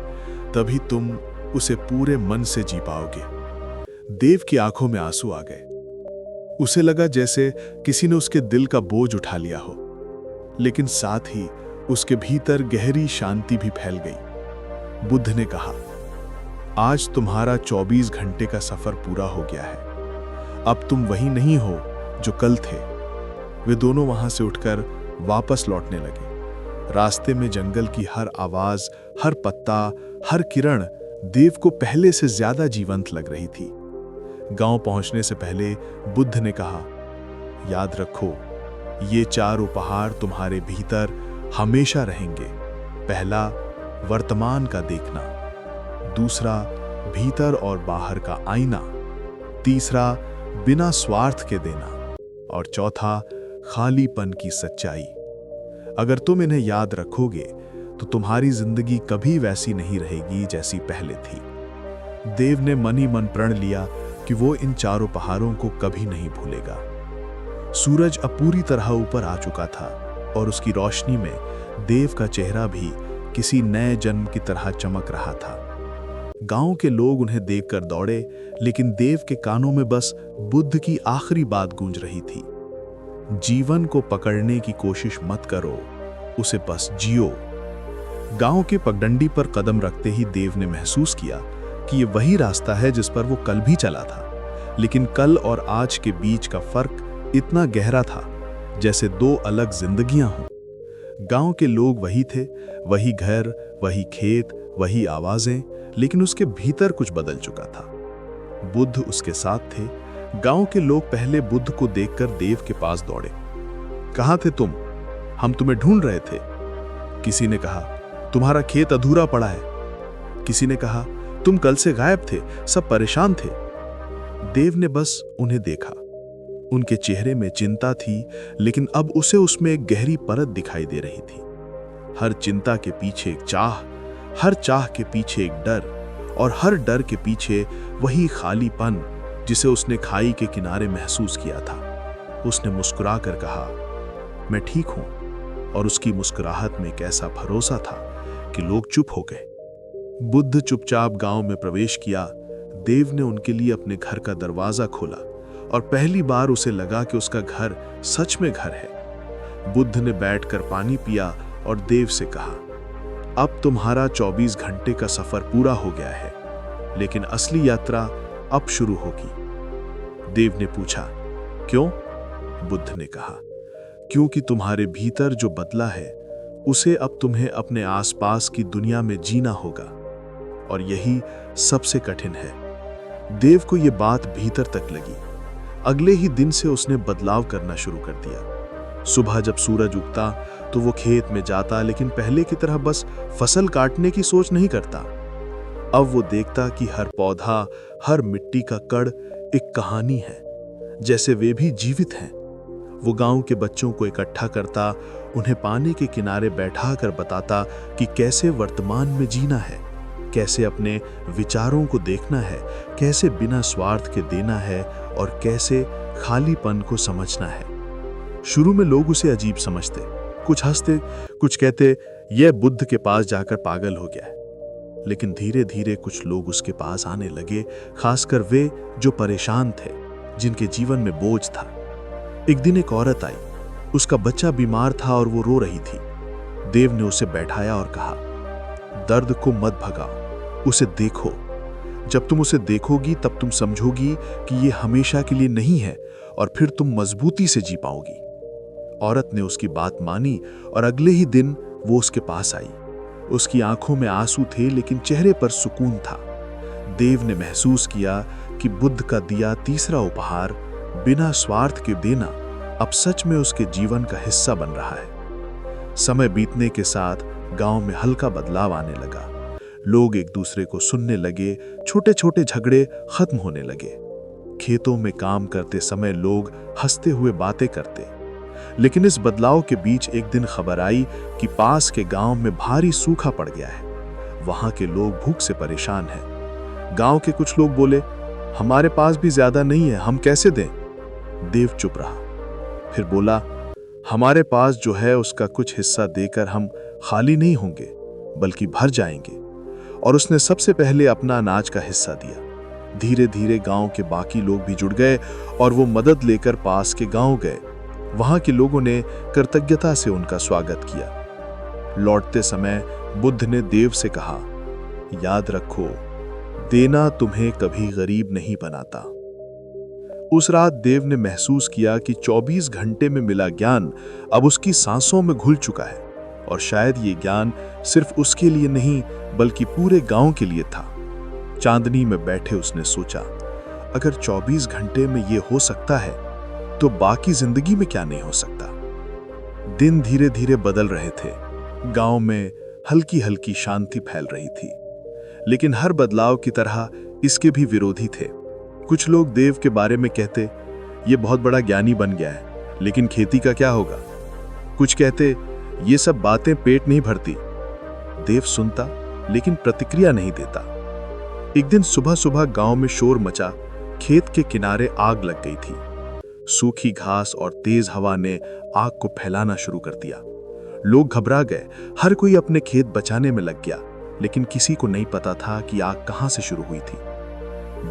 तभी तुम उसे पूरे मन से जी पाओगे। देव की आंखों में आंसू आ गए। उसे लगा जैसे किसी ने उसके दिल का बोझ उठा लिया हो, लेकिन साथ ही उसके भीतर गहरी शांति भी फैल गई। बुद्ध ने कहा, आज तुम्हारा 24 घंटे का सफर पूरा हो गया है। अब तुम वही नहीं हो जो कल थे। वे दोनों वहां से उठकर वापस लौटने लगे। रास्ते में जंगल की हर आवाज, हर पत्ता, हर किरण देव को पहले से ज्यादा जीवंत लग रही थी। गांव पहुंचने से पहले बुद्ध ने कहा, याद रखो, ये 4 उपहार तुम्हारे भीतर हमेशा रहेंगे। पहला, वर्तमान का देखना। दूसरा, भीतर और बाहर का आईना। तीसरा, बिना स्वार्थ के देना। और चौथा, खालीपन की सच्चाई। अगर तुम इन्हें याद रखोगे तो तुम्हारी जिंदगी कभी वैसी नहीं रहेगी जैसी पहले थी। देव ने मन ही मन प्रण लिया कि वो इन 4 उपहारों को कभी नहीं भूलेगा। सूरज अब पूरी तरह ऊपर आ चुका था, और उसकी रोशनी में देव का चेहरा भी किसी नए जन्म की तरह चमक रहा था। गांव के लोग उन्हें देखकर दौड़े, लेकिन देव के कानों में बस बुद्ध की आखिरी बात गूंज रही थी। जीवन को पकड़ने की कोशिश मत करो, उसे बस जियो। गांव के पगडंडी पर कदम रखते ही देव ने महसूस किया कि ये वही रास्ता है जिस पर वो कल भी चला था, लेकिन कल और आज के बीच का फर्क इतना गहरा था जैसे दो अलग जिंदगियां हों। गांव के लोग वही थे, वही घर, वही खेत, वही आवाजें, लेकिन उसके भीतर कुछ बदल चुका था। बुद्ध उसके साथ थे। गांव के लोग पहले बुद्ध को देखकर देव के पास दौड़े। कहाँ थे तुम? हम तुम्हें ढूंढ रहे थे। किसी ने कहा, तुम्हारा खेत अधूरा पड़ा है। किसी ने कहा, तुम कल से गायब थे, सब परेशान थे। देव ने बस उन्हें देखा। उनके चेहरे में चिंता थी, लेकिन अब उसे उसमें एक गहरी परत दिखाई दे रही थी। हर चिंता के पीछे एक चाह, हर चाह के पीछे एक डर, और हर डर के पीछे वही खालीपन जिसे उसने खाई के किनारे महसूस किया था। उसने मुस्कुराकर कहा, मैं ठीक हूं, और उसकी मुस्कुराहट में एक ऐसा भरोसा था कि लोग चुप हो गए। बुद्ध चुपचाप गांव में प्रवेश किया। देव ने उनके लिए अपने घर का दरवाजा खोला, और पहली बार उसे लगा कि उसका घर सच में घर है। बुद्ध ने बैठकर पानी पिया और देव से कहा, अब तुम्हारा 24 घंटे का सफर पूरा हो गया है, लेकिन असली यात्रा अब शुरू होगी। देव ने पूछा, क्यों? बुद्ध ने कहा, क्योंकि तुम्हारे भीतर जो बदला है उसे अब तुम्हें अपने आसपास की दुनिया में जीना होगा, और यही सबसे कठिन है। देव को यह बात भीतर तक लगी। अगले ही दिन से उसने बदलाव करना शुरू कर दिया। सुबह जब सूरज उगता तो वो खेत में जाता, लेकिन पहले की तरह बस फसल काटने की सोच नहीं करता। अब वो देखता कि हर पौधा, हर मिट्टी का कण एक कहानी है, जैसे वे भी जीवित हैं। वो गांव के बच्चों को इकट्ठा करता, उन्हें पानी के किनारे बैठाकर बताता कि कैसे वर्तमान में जीना है, कैसे अपने विचारों को देखना है, कैसे बिना स्वार्थ के देना है, और कैसे खालीपन को समझना है। शुरू में लोग उसे अजीब समझते, कुछ हंसते, कुछ कहते यह बुद्ध के पास जाकर पागल हो गया है। लेकिन धीरे धीरे कुछ लोग उसके पास आने लगे, खासकर वे जो परेशान थे, जिनके जीवन में बोझ था। एक दिन एक औरत आई, उसका बच्चा बीमार था और वो रो रही थी। देव ने उसे बैठाया और कहा, दर्द को मत भगाओ, उसे देखो। जब तुम उसे देखोगी तब तुम समझोगी कि ये हमेशा के लिए नहीं है, और फिर तुम मजबूती से जी पाओगी। औरत ने उसकी बात मानी और अगले ही दिन वो उसके पास आई। उसकी आंखों में आंसू थे, लेकिन चेहरे पर सुकून था। देव ने महसूस किया कि बुद्ध का दिया तीसरा उपहार, बिना स्वार्थ के देना, अब सच में उसके जीवन का हिस्सा बन रहा है। समय बीतने के साथ गांव में हल्का बदलाव आने लगा। लोग एक दूसरे को सुनने लगे, छोटे छोटे झगड़े खत्म होने लगे। खेतों में काम करते समय लोग हंसते हुए बातें करते। लेकिन इस बदलाव के बीच एक दिन खबर आई कि पास के गांव में भारी सूखा पड़ गया है। वहां के लोग भूख से परेशान हैं। गांव के कुछ लोग बोले, हमारे पास भी ज्यादा नहीं है, हम कैसे दें? देव चुप रहा, फिर बोला, हमारे पास जो है उसका कुछ हिस्सा देकर हम खाली नहीं होंगे, बल्कि भर जाएंगे। और उसने सबसे पहले अपना अनाज का हिस्सा दिया। धीरे धीरे गांव के बाकी लोग भी जुड़ गए और वो मदद लेकर पास के गांव गए। वहां के लोगों ने कृतज्ञता से उनका स्वागत किया। लौटते समय बुद्ध ने देव से कहा, याद रखो, देना तुम्हें कभी गरीब नहीं बनाता। उस रात देव ने महसूस किया कि 24 घंटे में मिला ज्ञान अब उसकी सांसों में घुल चुका है, और शायद ये ज्ञान सिर्फ उसके लिए नहीं बल्कि पूरे गांव के लिए था। चांदनी में बैठे उसने सोचा, अगर 24 घंटे में ये हो सकता है तो बाकी जिंदगी में क्या नहीं हो सकता। दिन धीरे धीरे बदल रहे थे। गांव में हल्की हल्की शांति फैल रही थी, लेकिन हर बदलाव की तरह इसके भी विरोधी थे। कुछ लोग देव के बारे में कहते, ये बहुत बड़ा ज्ञानी बन गया है, लेकिन खेती का क्या होगा? कुछ कहते, ये सब बातें पेट नहीं भरती। देव सुनता, लेकिन प्रतिक्रिया नहीं देता। एक दिन सुबह सुबह गांव में शोर मचा। खेत के किनारे आग लग गई थी। सूखी घास और तेज हवा ने आग को फैलाना शुरू कर दिया। लोग घबरा गए, हर कोई अपने खेत बचाने में लग गया, लेकिन किसी को नहीं पता था कि आग कहां से शुरू हुई थी।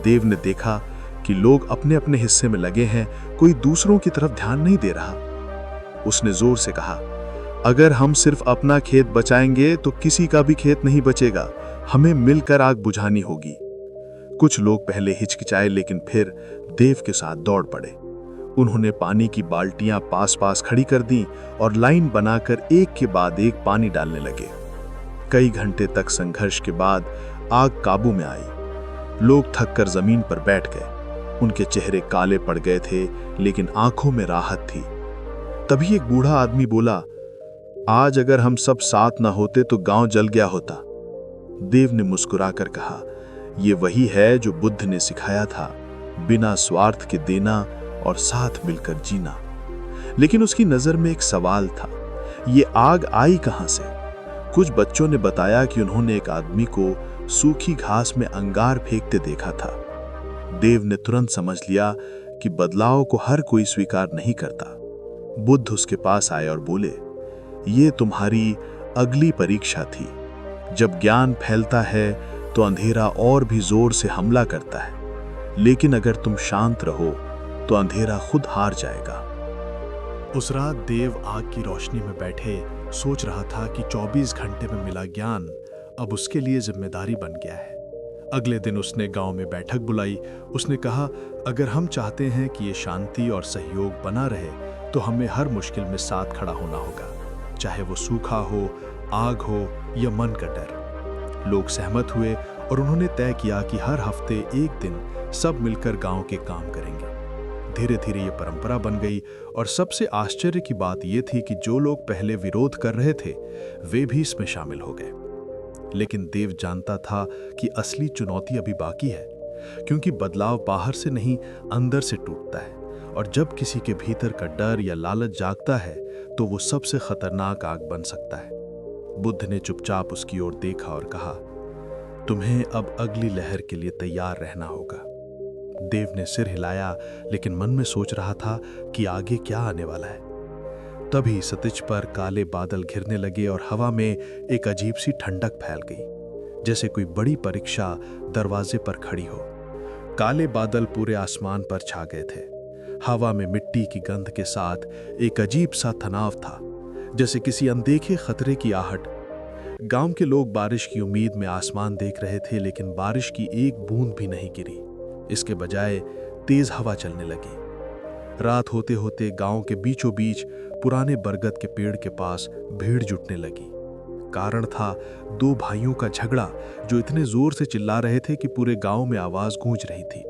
देव ने देखा कि लोग अपने अपने हिस्से में लगे हैं, कोई दूसरों की तरफ ध्यान नहीं दे रहा। उसने जोर से कहा, अगर हम सिर्फ अपना खेत बचाएंगे तो किसी का भी खेत नहीं बचेगा। हमें मिलकर आग बुझानी होगी। कुछ लोग पहले हिचकिचाए, लेकिन फिर देव के साथ दौड़ पड़े। उन्होंने पानी की बाल्टियां पास पास खड़ी कर दी और लाइन बनाकर एक के बाद एक पानी डालने लगे। कई घंटे तक संघर्ष के बाद आग काबू में आई। लोग थककर जमीन पर बैठ गए। उनके चेहरे काले पड़ गए थे, लेकिन आंखों में राहत थी। तभी एक बूढ़ा आदमी बोला, आज अगर हम सब साथ न होते तो गांव जल गया होता। देव ने मुस्कुराकर कहा, यह वही है जो बुद्ध ने सिखाया था, बिना स्वार्थ के देना और साथ मिलकर जीना। लेकिन उसकी नजर में एक सवाल था, ये आग आई कहां से? कुछ बच्चों ने बताया कि उन्होंने एक आदमी को सूखी घास में अंगार फेंकते देखा था। देव ने तुरंत समझ लिया कि बदलाव को हर कोई स्वीकार नहीं करता। बुद्ध उसके पास आए और बोले, ये तुम्हारी अगली परीक्षा थी। जब ज्ञान फैलता है तो अंधेरा और भी जोर से हमला करता है, लेकिन अगर तुम शांत रहो तो अंधेरा खुद हार जाएगा। उस रात देव आग की रोशनी में बैठे सोच रहा था कि 24 घंटे में मिला ज्ञान अब उसके लिए जिम्मेदारी बन गया है। अगले दिन उसने गांव में बैठक बुलाई। उसने कहा, अगर हम चाहते हैं कि ये शांति और सहयोग बना रहे तो हमें हर मुश्किल में साथ खड़ा होना होगा, चाहे वो सूखा हो, आग हो या मन का डर। लोग सहमत हुए और उन्होंने तय किया कि हर हफ्ते एक दिन सब मिलकर गांव के काम करेंगे। धीरे धीरे ये परंपरा बन गई और सबसे आश्चर्य की बात यह थी कि जो लोग पहले विरोध कर रहे थे वे भी इसमें शामिल हो गए। लेकिन देव जानता था कि असली चुनौती अभी बाकी है, क्योंकि बदलाव बाहर से नहीं अंदर से टूटता है, और जब किसी के भीतर का डर या लालच जागता है तो वो सबसे खतरनाक आग बन सकता है। बुद्ध ने चुपचाप उसकी ओर देखा और कहा, तुम्हें अब अगली लहर के लिए तैयार रहना होगा। देव ने सिर हिलाया, लेकिन मन में सोच रहा था कि आगे क्या आने वाला है। तभी सतिज पर काले बादल घिरने लगे और हवा में एक अजीब सी ठंडक फैल गई, जैसे कोई बड़ी परीक्षा दरवाजे पर खड़ी हो। काले बादल पूरे आसमान पर छा गए थे। हवा में मिट्टी की गंध के साथ एक अजीब सा तनाव था, जैसे किसी अनदेखे खतरे की आहट। गांव के लोग बारिश की उम्मीद में आसमान देख रहे थे, लेकिन बारिश की एक बूंद भी नहीं गिरी। इसके बजाय तेज हवा चलने लगी। रात होते होते गांव के बीचों बीच पुराने बरगद के पेड़ के पास भीड़ जुटने लगी। कारण था दो भाइयों का झगड़ा, जो इतने जोर से चिल्ला रहे थे कि पूरे गांव में आवाज गूंज रही थी।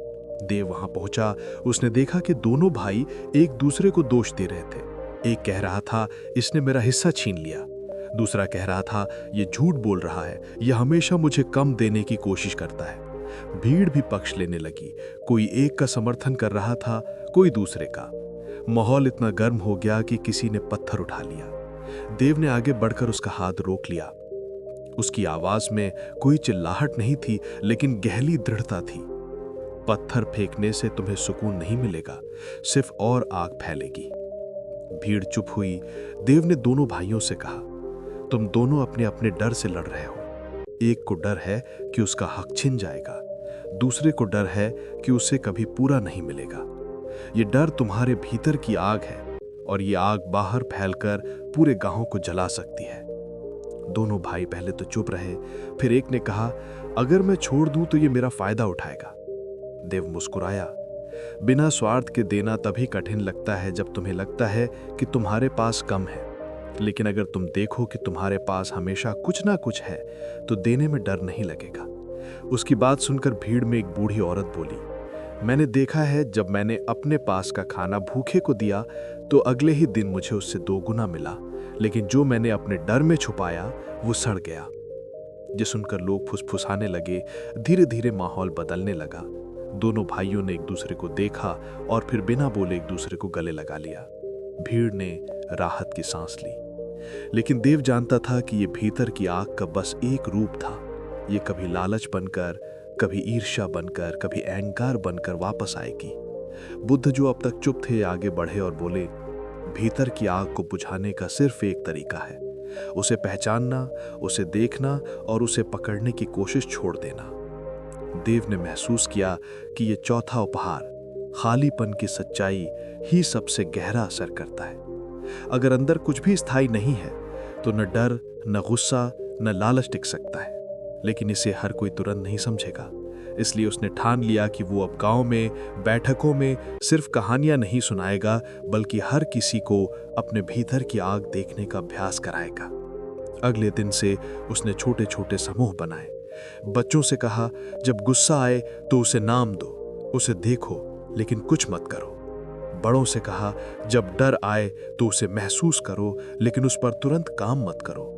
देव वहां पहुंचा। उसने देखा कि दोनों भाई एक दूसरे को दोष दे रहे थे। एक कह रहा था, इसने मेरा हिस्सा छीन लिया। दूसरा कह रहा था, ये झूठ बोल रहा है, यह हमेशा मुझे कम देने की कोशिश करता है। भीड़ भी पक्ष लेने लगी। कोई एक का समर्थन कर रहा था, कोई दूसरे का। माहौल इतना गर्म हो गया कि किसी ने पत्थर उठा लिया। देव ने आगे बढ़कर उसका हाथ रोक लिया। उसकी आवाज में कोई चिल्लाहट नहीं थी, लेकिन गहरी दृढ़ता थी। पत्थर फेंकने से तुम्हें सुकून नहीं मिलेगा, सिर्फ और आग फैलेगी। भीड़ चुप हुई। देव ने दोनों भाइयों से कहा, तुम दोनों अपने अपने डर से लड़ रहे हो। एक को डर है कि उसका हक छिन जाएगा, दूसरे को डर है कि उसे कभी पूरा नहीं मिलेगा। ये डर तुम्हारे भीतर की आग है, और ये आग बाहर फैलकर पूरे गांव को जला सकती है। दोनों भाई पहले तो चुप रहे, फिर एक ने कहा, अगर मैं छोड़ दूं तो ये मेरा फायदा उठाएगा। देव मुस्कुराया। बिना स्वार्थ के देना तभी कठिन लगता है जब तुम्हें लगता है कि तुम्हारे पास कम है, लेकिन अगर तुम देखो कि तुम्हारे पास हमेशा कुछ ना कुछ है तो देने में डर नहीं लगेगा। उसकी बात सुनकर भीड़ में एक बूढ़ी औरत बोली, मैंने देखा है, जब मैंने अपने पास का खाना भूखे को दिया तो अगले ही दिन मुझे उससे 2 गुना मिला, लेकिन जो मैंने अपने डर में छुपाया वो सड़ गया। ये सुनकर लोग फुसफुसाने लगे। धीरे धीरे माहौल बदलने लगा। दोनों भाइयों ने एक दूसरे को देखा और फिर बिना बोले एक दूसरे को गले लगा लिया। भीड़ ने राहत की सांस ली, लेकिन देव जानता था कि ये भीतर की आग का बस एक रूप था। ये कभी लालच बनकर, कभी ईर्ष्या बनकर, कभी अहंकार बनकर वापस आएगी। बुद्ध, जो अब तक चुप थे, आगे बढ़े और बोले, भीतर की आग को बुझाने का सिर्फ एक तरीका है, उसे पहचानना, उसे देखना और उसे पकड़ने की कोशिश छोड़ देना। देव ने महसूस किया कि ये चौथा उपहार, खालीपन की सच्चाई, ही सबसे गहरा असर करता है। अगर अंदर कुछ भी स्थायी नहीं है तो न डर, न गुस्सा, न लालच टिक सकता है। लेकिन इसे हर कोई तुरंत नहीं समझेगा। इसलिए उसने ठान लिया कि वो अब गांव में, बैठकों में सिर्फ कहानियां नहीं सुनाएगा, बल्कि हर किसी को अपने भीतर की आग देखने का अभ्यास कराएगा। अगले दिन से उसने छोटे छोटे समूह बनाए। बच्चों से कहा, जब गुस्सा आए तो उसे नाम दो, उसे देखो लेकिन कुछ मत करो। बड़ों से कहा, जब डर आए तो उसे महसूस करो लेकिन उस पर तुरंत काम मत करो।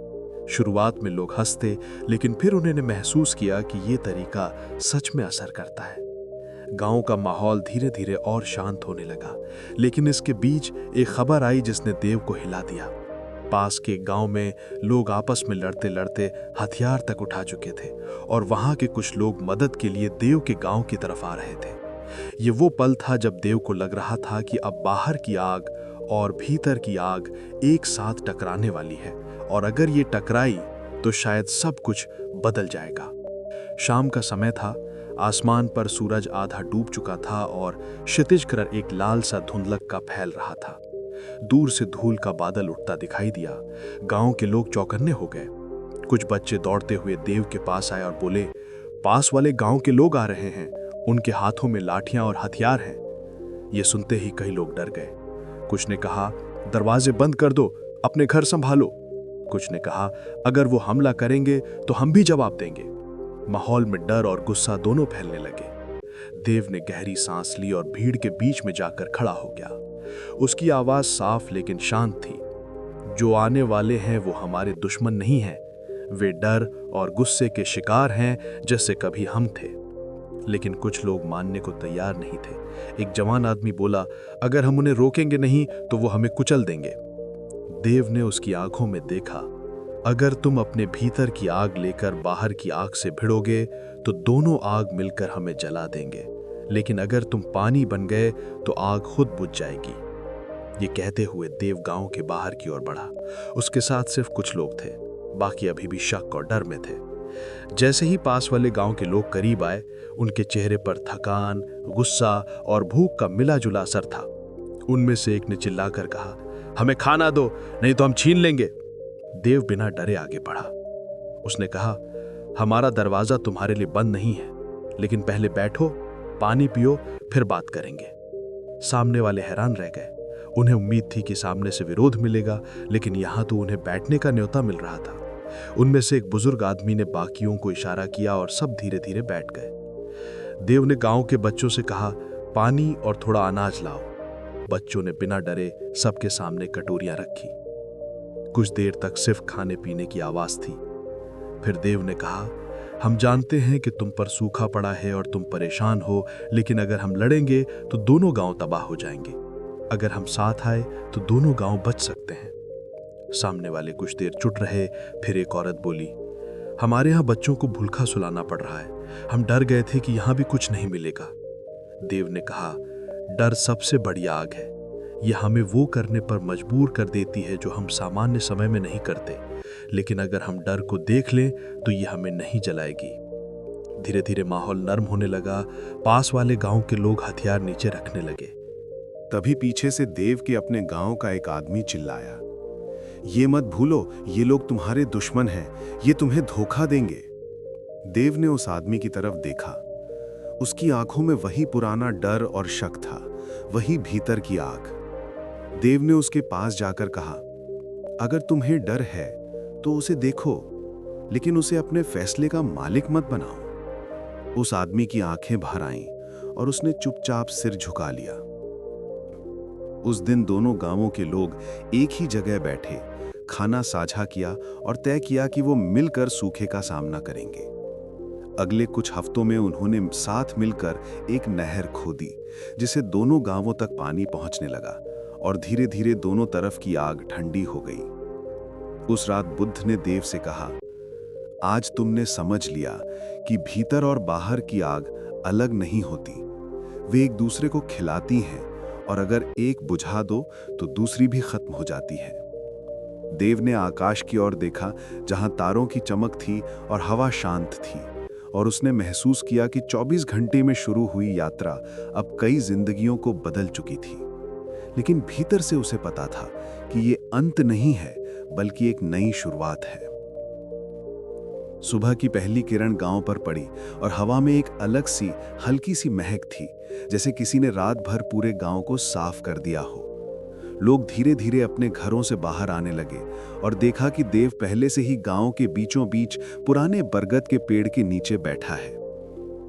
शुरुआत में लोग हंसते, लेकिन फिर उन्होंने महसूस किया कि ये तरीका सच में असर करता है। गांव का माहौल धीरे धीरे और शांत होने लगा। लेकिन इसके बीच एक खबर आई जिसने देव को हिला दिया। पास के गांव में लोग आपस में लड़ते लड़ते हथियार तक उठा चुके थे और वहां के कुछ लोग मदद के लिए देव के गांव की तरफ आ रहे थे। ये वो पल था जब देव को लग रहा था कि अब बाहर की आग और भीतर की आग एक साथ टकराने वाली है, और अगर ये टकराई तो शायद सब कुछ बदल जाएगा। शाम का समय था। आसमान पर सूरज आधा डूब चुका था और क्षितिज पर एक लाल सा धुंधलक का फैल रहा था। दूर से धूल का बादल उठता दिखाई दिया। गांव के लोग चौकन्ने हो गए। कुछ बच्चे दौड़ते हुए देव के पास आए और बोले, पास वाले गांव के लोग आ रहे हैं, उनके हाथों में लाठियां और हथियार हैं। ये सुनते ही कई लोग डर गए। कुछ ने कहा, दरवाजे बंद कर दो, अपने घर संभालो। कुछ ने कहा, अगर वो हमला करेंगे तो हम भी जवाब देंगे। माहौल में डर और गुस्सा दोनों फैलने लगे। देव ने गहरी सांस ली और भीड़ के बीच में जाकर खड़ा हो गया। उसकी आवाज साफ लेकिन शांत थी। जो आने वाले हैं वो हमारे दुश्मन नहीं हैं, वे डर और गुस्से के शिकार हैं जैसे कभी हम थे। लेकिन कुछ लोग मानने को तैयार नहीं थे। एक जवान आदमी बोला, अगर हम उन्हें रोकेंगे नहीं तो वो हमें कुचल देंगे। देव ने उसकी आंखों में देखा, अगर तुम अपने भीतर की आग लेकर बाहर की आग से भिड़ोगे तो दोनों आग मिलकर हमें जला देंगे, लेकिन अगर तुम पानी बन गए तो आग खुद बुझ जाएगी। ये कहते हुए देव गांव के बाहर की ओर बढ़ा। उसके साथ सिर्फ कुछ लोग थे, बाकी अभी भी शक और डर में थे। जैसे ही पास वाले गांव के लोग करीब आए, उनके चेहरे पर थकान, गुस्सा और भूख का मिला जुला असर था। उनमें से एक ने चिल्लाकर कहा, हमें खाना दो, नहीं तो हम छीन लेंगे। देव बिना डरे आगे बढ़ा। उसने कहा, हमारा दरवाजा तुम्हारे लिए बंद नहीं है, लेकिन पहले बैठो, पानी पियो, फिर बात करेंगे। सामने वाले हैरान रह गए। उन्हें उम्मीद थी कि सामने से विरोध मिलेगा, लेकिन यहां तो उन्हें बैठने का न्योता मिल रहा था। उनमें से एक बुजुर्ग आदमी ने बाकियों को इशारा किया और सब धीरे धीरे बैठ गए। देव ने गांव के बच्चों से कहा, पानी और थोड़ा अनाज लाओ। बच्चों ने बिना डरे सबके सामने कटोरियां रखी। कुछ देर तक सिर्फ खाने पीने की आवाज थी। फिर देव ने कहा, हम जानते हैं कि तुम पर सूखा पड़ा है और तुम परेशान हो, लेकिन अगर हम लड़ेंगे तो दोनों गांव तबाह हो जाएंगे। अगर हम साथ आए तो दोनों गांव बच सकते हैं। सामने वाले कुछ देर चुप रहे। फिर एक औरत बोली, हमारे यहाँ बच्चों को भूखा सुलाना पड़ रहा है, हम डर गए थे कि यहाँ भी कुछ नहीं मिलेगा। देव ने कहा, डर सबसे बड़ी आग है, यह हमें वो करने पर मजबूर कर देती है जो हम सामान्य समय में नहीं करते, लेकिन अगर हम डर को देख लें तो यह हमें नहीं जलाएगी। धीरे धीरे माहौल नर्म होने लगा। पास वाले गांव के लोग हथियार नीचे रखने लगे। तभी पीछे से देव के अपने गांव का एक आदमी चिल्लाया, ये मत भूलो, ये लोग तुम्हारे दुश्मन हैं, ये तुम्हें धोखा देंगे। देव ने उस आदमी की तरफ देखा। उसकी आंखों में वही पुराना डर और शक था, वही भीतर की आग। देव ने उसके पास जाकर कहा, अगर तुम्हें डर है तो उसे देखो, लेकिन उसे अपने फैसले का मालिक मत बनाओ। उस आदमी की आंखें भर आईं और उसने चुपचाप सिर झुका लिया। उस दिन दोनों गांवों के लोग एक ही जगह बैठे, खाना साझा किया और तय किया कि वो मिलकर सूखे का सामना करेंगे। अगले कुछ हफ्तों में उन्होंने साथ मिलकर एक नहर खोदी, जिसे दोनों गांवों तक पानी पहुंचने लगा और धीरे धीरे दोनों तरफ की आग ठंडी हो गई। उस रात बुद्ध ने देव से कहा, आज तुमने समझ लिया कि भीतर और बाहर की आग अलग नहीं होती, वे एक दूसरे को खिलाती हैं और अगर एक बुझा दो तो दूसरी भी खत्म हो जाती है। देव ने आकाश की ओर देखा, जहां तारों की चमक थी और हवा शांत थी, और उसने महसूस किया कि 24 घंटे में शुरू हुई यात्रा अब कई जिंदगियों को बदल चुकी थी। लेकिन भीतर से उसे पता था कि ये अंत नहीं है, बल्कि एक नई शुरुआत है। सुबह की पहली किरण गांव पर पड़ी और हवा में एक अलग सी हल्की सी महक थी, जैसे किसी ने रात भर पूरे गांव को साफ कर दिया हो। लोग धीरे धीरे अपने घरों से बाहर आने लगे और देखा कि देव पहले से ही गांव के बीचों बीच पुराने बरगद के पेड़ के नीचे बैठा है।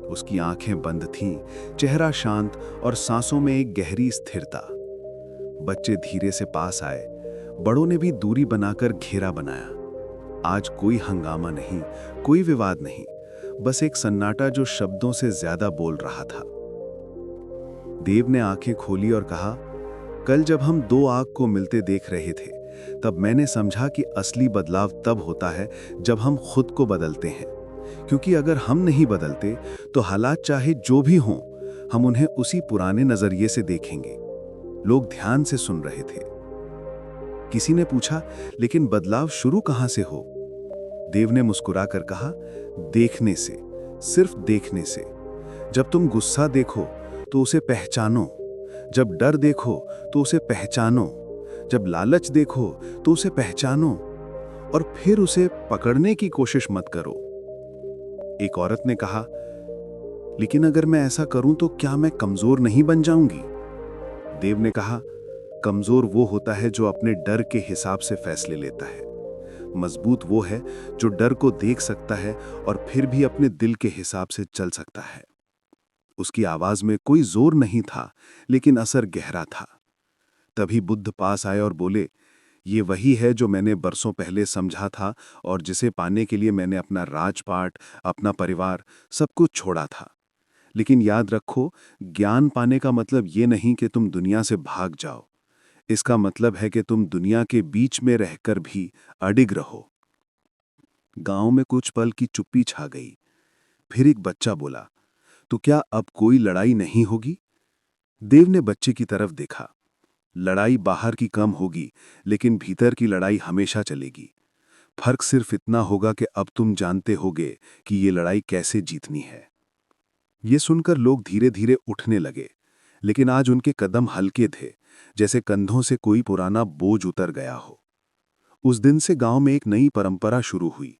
उसकी आंखें बंद थीं, चेहरा शांत और सांसों में एक गहरी स्थिरता। बच्चे धीरे से पास आए, बड़ों ने भी दूरी बनाकर घेरा बनाया। आज कोई हंगामा नहीं, कोई विवाद नहीं, बस एक सन्नाटा जो शब्दों से ज्यादा बोल रहा था। देव ने आंखें खोली और कहा, कल जब हम दो आग को मिलते देख रहे थे, तब मैंने समझा कि असली बदलाव तब होता है जब हम खुद को बदलते हैं। क्योंकि अगर हम नहीं बदलते तो हालात चाहे जो भी हों, हम उन्हें उसी पुराने नजरिए से देखेंगे। लोग ध्यान से सुन रहे थे। किसी ने पूछा, लेकिन बदलाव शुरू कहां से हो? देव ने मुस्कुराकर कहा, देखने से, सिर्फ देखने से। जब तुम गुस्सा देखो तो उसे पहचानो, जब डर देखो तो उसे पहचानो, जब लालच देखो तो उसे पहचानो, और फिर उसे पकड़ने की कोशिश मत करो। एक औरत ने कहा, लेकिन अगर मैं ऐसा करूं तो क्या मैं कमजोर नहीं बन जाऊंगी? देव ने कहा, कमजोर वो होता है जो अपने डर के हिसाब से फैसले लेता है। मजबूत वो है जो डर को देख सकता है और फिर भी अपने दिल के हिसाब से चल सकता है। उसकी आवाज में कोई जोर नहीं था, लेकिन असर गहरा था। तभी बुद्ध पास आए और बोले, ये वही है जो मैंने बरसों पहले समझा था और जिसे पाने के लिए मैंने अपना राजपाट, अपना परिवार, सब कुछ छोड़ा था। लेकिन याद रखो, ज्ञान पाने का मतलब ये नहीं कि तुम दुनिया से भाग जाओ। इसका मतलब है कि तुम दुनिया के बीच में रहकर भी अडिग रहो। गांव में कुछ पल की चुप्पी छा गई। फिर एक बच्चा बोला, तो क्या अब कोई लड़ाई नहीं होगी? देव ने बच्चे की तरफ देखा। लड़ाई बाहर की कम होगी, लेकिन भीतर की लड़ाई हमेशा चलेगी। फर्क सिर्फ इतना होगा कि अब तुम जानते होगे कि ये लड़ाई कैसे जीतनी है। ये सुनकर लोग धीरे धीरे उठने लगे, लेकिन आज उनके कदम हल्के थे, जैसे कंधों से कोई पुराना बोझ उतर गया हो। उस दिन से गांव में एक नई परंपरा शुरू हुई।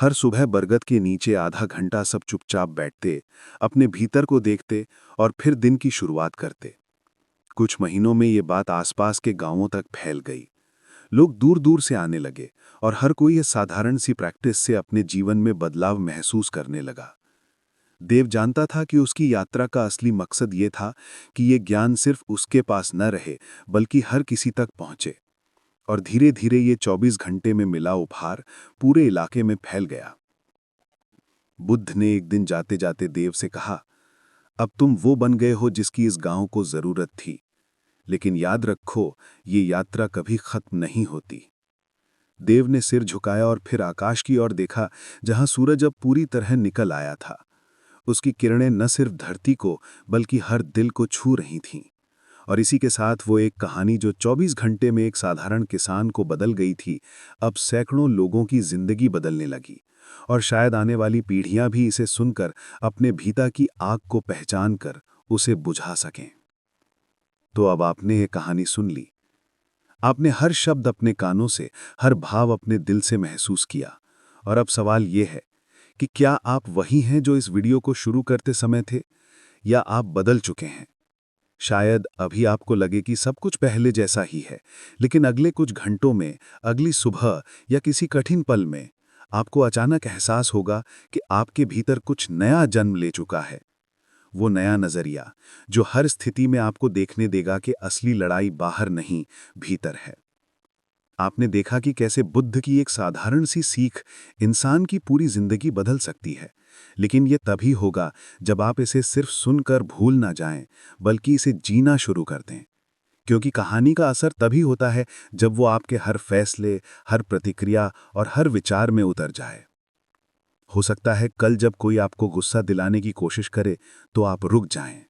हर सुबह बरगद के नीचे आधा घंटा सब चुपचाप बैठते, अपने भीतर को देखते और फिर दिन की शुरुआत करते। कुछ महीनों में ये बात आसपास के गांवों तक फैल गई। लोग दूर दूर से आने लगे और हर कोई इस साधारण सी प्रैक्टिस से अपने जीवन में बदलाव महसूस करने लगा। देव जानता था कि उसकी यात्रा का असली मकसद ये था कि ये ज्ञान सिर्फ उसके पास न रहे, बल्कि हर किसी तक पहुंचे। और धीरे धीरे ये 24 घंटे में मिला उपहार पूरे इलाके में फैल गया। बुद्ध ने एक दिन जाते जाते देव से कहा, अब तुम वो बन गए हो जिसकी इस गांव को जरूरत थी। लेकिन याद रखो, ये यात्रा कभी खत्म नहीं होती। देव ने सिर झुकाया और फिर आकाश की ओर देखा, जहां सूरज अब पूरी तरह निकल आया था। उसकी किरणें न सिर्फ धरती को बल्कि हर दिल को छू रही थीं। और इसी के साथ वो एक कहानी जो 24 घंटे में एक साधारण किसान को बदल गई थी, अब सैकड़ों लोगों की जिंदगी बदलने लगी। और शायद आने वाली पीढ़ियां भी इसे सुनकर अपने भीतर की आग को पहचान कर उसे बुझा सकें। तो अब आपने ये कहानी सुन ली। आपने हर शब्द अपने कानों से, हर भाव अपने दिल से महसूस किया। और अब सवाल ये है कि क्या आप वही हैं जो इस वीडियो को शुरू करते समय थे, या आप बदल चुके हैं? शायद अभी आपको लगे कि सब कुछ पहले जैसा ही है, लेकिन अगले कुछ घंटों में, अगली सुबह या किसी कठिन पल में आपको अचानक एहसास होगा कि आपके भीतर कुछ नया जन्म ले चुका है। वो नया नजरिया जो हर स्थिति में आपको देखने देगा कि असली लड़ाई बाहर नहीं, भीतर है। आपने देखा कि कैसे बुद्ध की एक साधारण सी सीख इंसान की पूरी जिंदगी बदल सकती है। लेकिन यह तभी होगा जब आप इसे सिर्फ सुनकर भूल ना जाएं, बल्कि इसे जीना शुरू कर दें। क्योंकि कहानी का असर तभी होता है जब वो आपके हर फैसले, हर प्रतिक्रिया और हर विचार में उतर जाए। हो सकता है कल जब कोई आपको गुस्सा दिलाने की कोशिश करे तो आप रुक जाएं।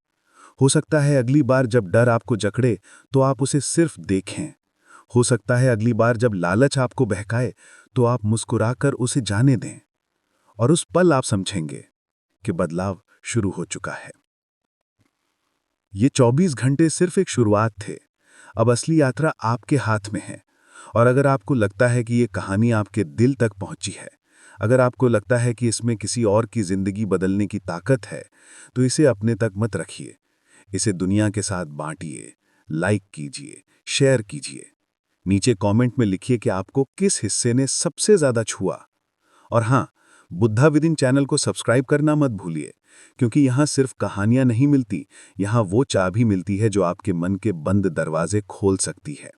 हो सकता है अगली बार जब डर आपको जकड़े तो आप उसे सिर्फ देखें। हो सकता है अगली बार जब लालच आपको बहकाए तो आप मुस्कुराकर उसे जाने दें। और उस पल आप समझेंगे कि बदलाव शुरू हो चुका है। ये 24 घंटे सिर्फ एक शुरुआत थे। अब असली यात्रा आपके हाथ में है। और अगर आपको लगता है कि ये कहानी आपके दिल तक पहुंची है, अगर आपको लगता है कि इसमें किसी और की जिंदगी बदलने की ताकत है, तो इसे अपने तक मत रखिए। इसे दुनिया के साथ बांटिए, लाइक कीजिए, शेयर कीजिए। नीचे कमेंट में लिखिए कि आपको किस हिस्से ने सबसे ज्यादा छुआ। और हाँ, बुद्धा विदिन चैनल को सब्सक्राइब करना मत भूलिए, क्योंकि यहाँ सिर्फ कहानियां नहीं मिलती, यहाँ वो चाबी मिलती है जो आपके मन के बंद दरवाजे खोल सकती है।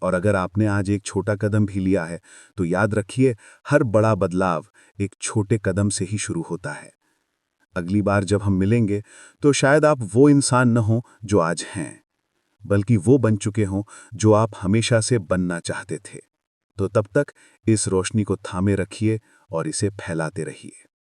और अगर आपने आज एक छोटा कदम भी लिया है, तो याद रखिए, हर बड़ा बदलाव एक छोटे कदम से ही शुरू होता है। अगली बार जब हम मिलेंगे, तो शायद आप वो इंसान न हो जो आज हैं, बल्कि वो बन चुके हों जो आप हमेशा से बनना चाहते थे। तो तब तक इस रोशनी को थामे रखिए और इसे फैलाते रहिए।